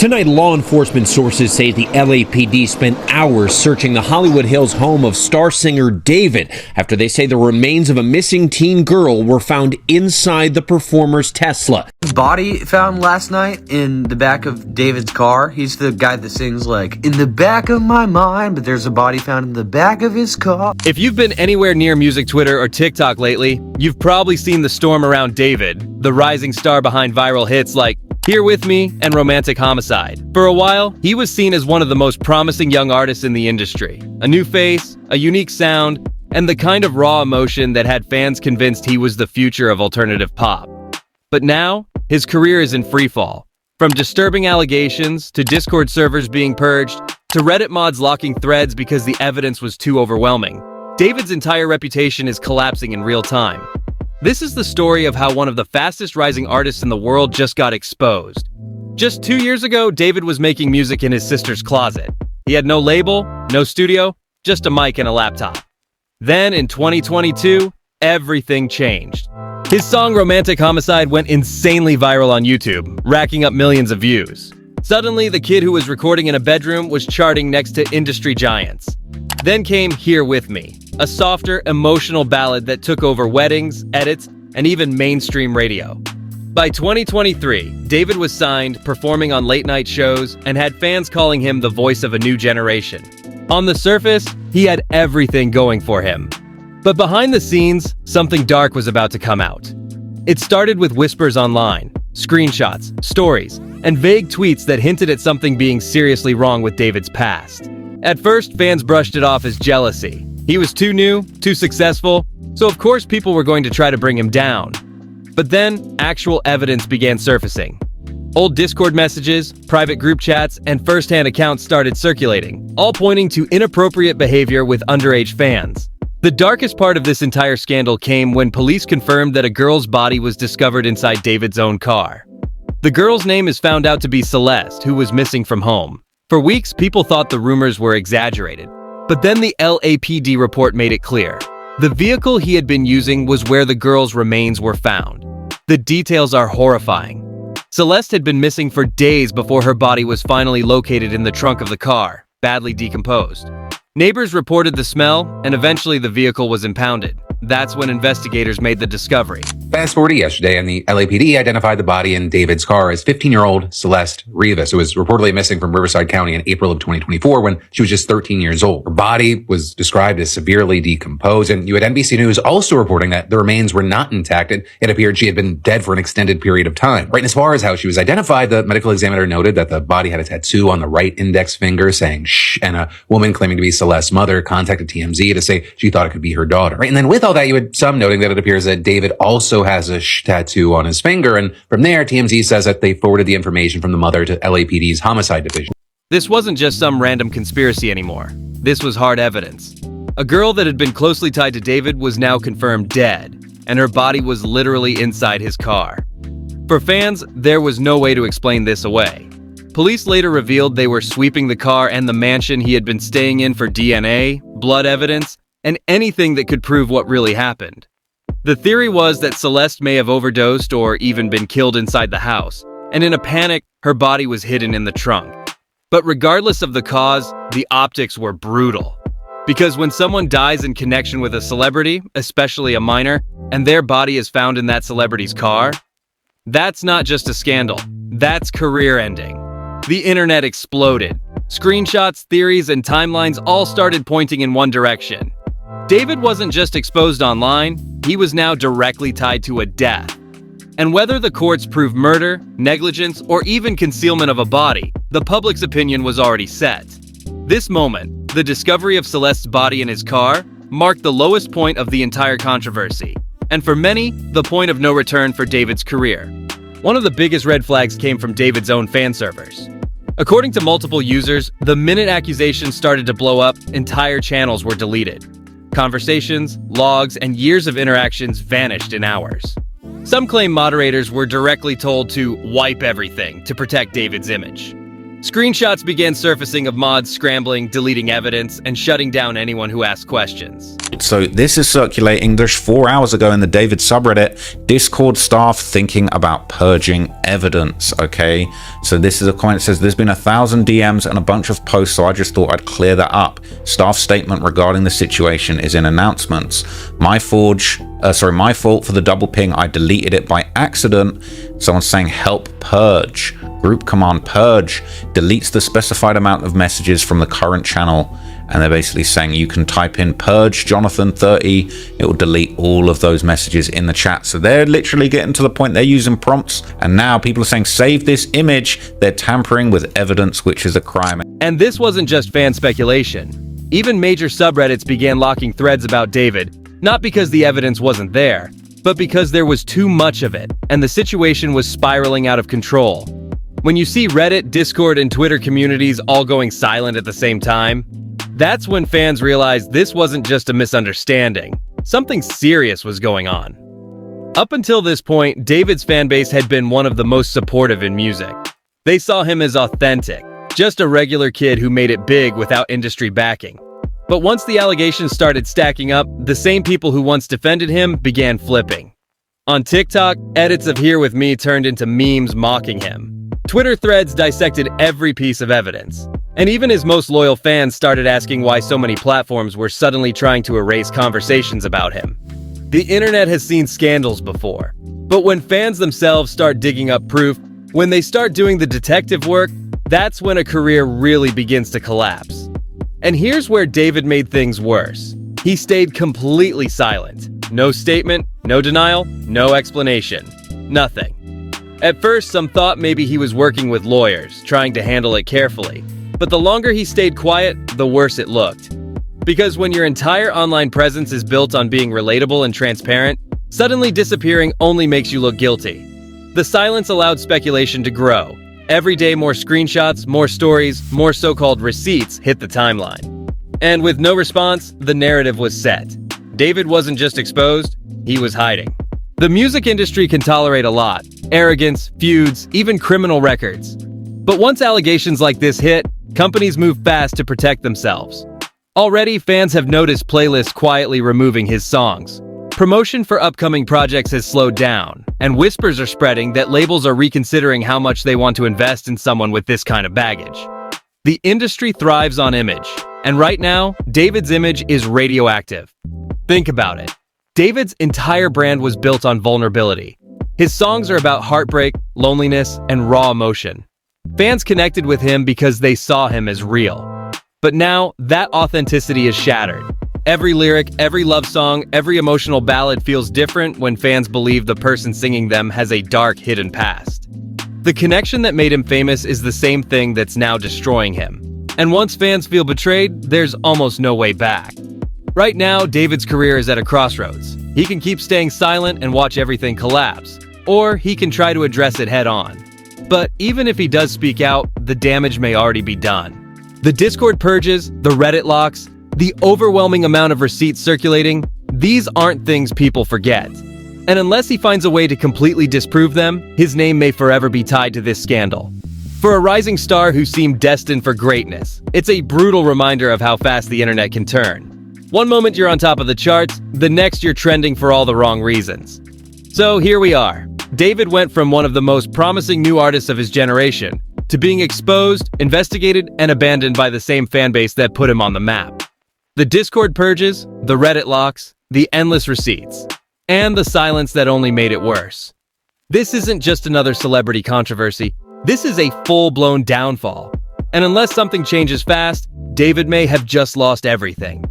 Tonight, law enforcement sources say the LAPD spent hours searching the Hollywood Hills home of star singer David after they say the remains of a missing teen girl were found inside the performer's Tesla. Body found last night in the back of David's car. He's the guy that sings like, "In the back of my mind," but there's a body found in the back of his car. If you've been anywhere near music Twitter or TikTok lately, you've probably seen the storm around David, the rising star behind viral hits like Here With Me and Romantic Homicide. For a while, he was seen as one of the most promising young artists in the industry. A new face, a unique sound, and the kind of raw emotion that had fans convinced he was the future of alternative pop. But now, his career is in freefall. From disturbing allegations, to Discord servers being purged, to Reddit mods locking threads because the evidence was too overwhelming, David's entire reputation is collapsing in real time. This is the story of how one of the fastest rising artists in the world just got exposed. Just 2 years ago, David was making music in his sister's closet. He had no label, no studio, just a mic and a laptop. Then in 2022, everything changed. His song Romantic Homicide went insanely viral on YouTube, racking up millions of views. Suddenly, the kid who was recording in a bedroom was charting next to industry giants. Then came Here With Me, a softer, emotional ballad that took over weddings, edits, and even mainstream radio. By 2023, David was signed, performing on late-night shows, and had fans calling him the voice of a new generation. On the surface, he had everything going for him. But behind the scenes, something dark was about to come out. It started with whispers online, screenshots, stories, and vague tweets that hinted at something being seriously wrong with David's past. At first, fans brushed it off as jealousy. He was too new, too successful, so of course people were going to try to bring him down. But then, actual evidence began surfacing. Old Discord messages, private group chats, and first-hand accounts started circulating, all pointing to inappropriate behavior with underage fans. The darkest part of this entire scandal came when police confirmed that a girl's body was discovered inside David's own car. The girl's name is found out to be Celeste, who was missing from home. For weeks, people thought the rumors were exaggerated. But then the LAPD report made it clear. The vehicle he had been using was where the girl's remains were found. The details are horrifying. Celeste had been missing for days before her body was finally located in the trunk of the car, badly decomposed. Neighbors reported the smell, and eventually the vehicle was impounded. That's when investigators made the discovery. Fast forward to yesterday, and the LAPD identified the body in David's car as 15-year-old Celeste Rivas, who was reportedly missing from Riverside County in April of 2024 when she was just 13 years old. Her body was described as severely decomposed, and you had NBC News also reporting that the remains were not intact, and it appeared she had been dead for an extended period of time. Right, and as far as how she was identified, the medical examiner noted that the body had a tattoo on the right index finger saying shh, and a woman claiming to be Celeste's mother contacted TMZ to say she thought it could be her daughter. Right, and then with all that, you had some noting that it appears that David also has a shh tattoo on his finger, and from there, TMZ says that they forwarded the information from the mother to LAPD's homicide division. This wasn't just some random conspiracy anymore. This was hard evidence. A girl that had been closely tied to David was now confirmed dead, and her body was literally inside his car. For fans, there was no way to explain this away. Police later revealed they were sweeping the car and the mansion he had been staying in for DNA, blood evidence, and anything that could prove what really happened. The theory was that Celeste may have overdosed or even been killed inside the house, and in a panic, her body was hidden in the trunk. But regardless of the cause, the optics were brutal. Because when someone dies in connection with a celebrity, especially a minor, and their body is found in that celebrity's car, that's not just a scandal, that's career-ending. The internet exploded. Screenshots, theories, and timelines all started pointing in one direction. David wasn't just exposed online, he was now directly tied to a death. And whether the courts proved murder, negligence, or even concealment of a body, the public's opinion was already set. This moment, the discovery of Celeste's body in his car, marked the lowest point of the entire controversy, and for many, the point of no return for David's career. One of the biggest red flags came from David's own fan servers. According to multiple users, the minute accusations started to blow up, entire channels were deleted. Conversations, logs, and years of interactions vanished in hours. Some claim moderators were directly told to wipe everything to protect David's image. Screenshots began surfacing of mods scrambling, deleting evidence, and shutting down anyone who asked questions. So this is circulating just 4 hours ago in the David subreddit. Discord staff thinking about purging evidence, okay? So this is a comment that says, there's been 1,000 DMs and a bunch of posts, so I just thought I'd clear that up. Staff statement regarding the situation is in announcements. My fault for the double ping. I deleted it by accident. Someone's saying help purge. Group command purge deletes the specified amount of messages from the current channel. And they're basically saying you can type in purge Jonathan 30. It will delete all of those messages in the chat. So they're literally getting to the point they're using prompts. And now people are saying save this image. They're tampering with evidence, which is a crime. And this wasn't just fan speculation. Even major subreddits began locking threads about David, not because the evidence wasn't there, but because there was too much of it, and the situation was spiraling out of control. When you see Reddit, Discord, and Twitter communities all going silent at the same time, that's when fans realized this wasn't just a misunderstanding. Something serious was going on. Up until this point, David's fanbase had been one of the most supportive in music. They saw him as authentic, just a regular kid who made it big without industry backing. But once the allegations started stacking up, the same people who once defended him began flipping. On TikTok, edits of Here With Me turned into memes mocking him. Twitter threads dissected every piece of evidence. And even his most loyal fans started asking why so many platforms were suddenly trying to erase conversations about him. The internet has seen scandals before. But when fans themselves start digging up proof, when they start doing the detective work, that's when a career really begins to collapse. And here's where David made things worse. He stayed completely silent. No statement, no denial, no explanation. Nothing. At first, some thought maybe he was working with lawyers, trying to handle it carefully. But the longer he stayed quiet, the worse it looked. Because when your entire online presence is built on being relatable and transparent, suddenly disappearing only makes you look guilty. The silence allowed speculation to grow. Every day, more screenshots, more stories, more so-called receipts hit the timeline. And with no response, the narrative was set. David wasn't just exposed, he was hiding. The music industry can tolerate a lot: arrogance, feuds, even criminal records. But once allegations like this hit, companies move fast to protect themselves. Already, fans have noticed playlists quietly removing his songs. Promotion for upcoming projects has slowed down, and whispers are spreading that labels are reconsidering how much they want to invest in someone with this kind of baggage. The industry thrives on image, and right now, David's image is radioactive. Think about it. David's entire brand was built on vulnerability. His songs are about heartbreak, loneliness, and raw emotion. Fans connected with him because they saw him as real. But now, that authenticity is shattered. Every lyric, every love song, every emotional ballad feels different when fans believe the person singing them has a dark, hidden past. The connection that made him famous is the same thing that's now destroying him. And once fans feel betrayed, there's almost no way back. Right now, David's career is at a crossroads. He can keep staying silent and watch everything collapse, or he can try to address it head on. But even if he does speak out, the damage may already be done. The Discord purges, the Reddit locks, the overwhelming amount of receipts circulating, these aren't things people forget. And unless he finds a way to completely disprove them, his name may forever be tied to this scandal. For a rising star who seemed destined for greatness, it's a brutal reminder of how fast the internet can turn. One moment you're on top of the charts, the next you're trending for all the wrong reasons. So here we are. David went from one of the most promising new artists of his generation to being exposed, investigated, and abandoned by the same fanbase that put him on the map. The Discord purges, the Reddit locks, the endless receipts, and the silence that only made it worse. This isn't just another celebrity controversy. This is a full-blown downfall. And unless something changes fast, David may have just lost everything.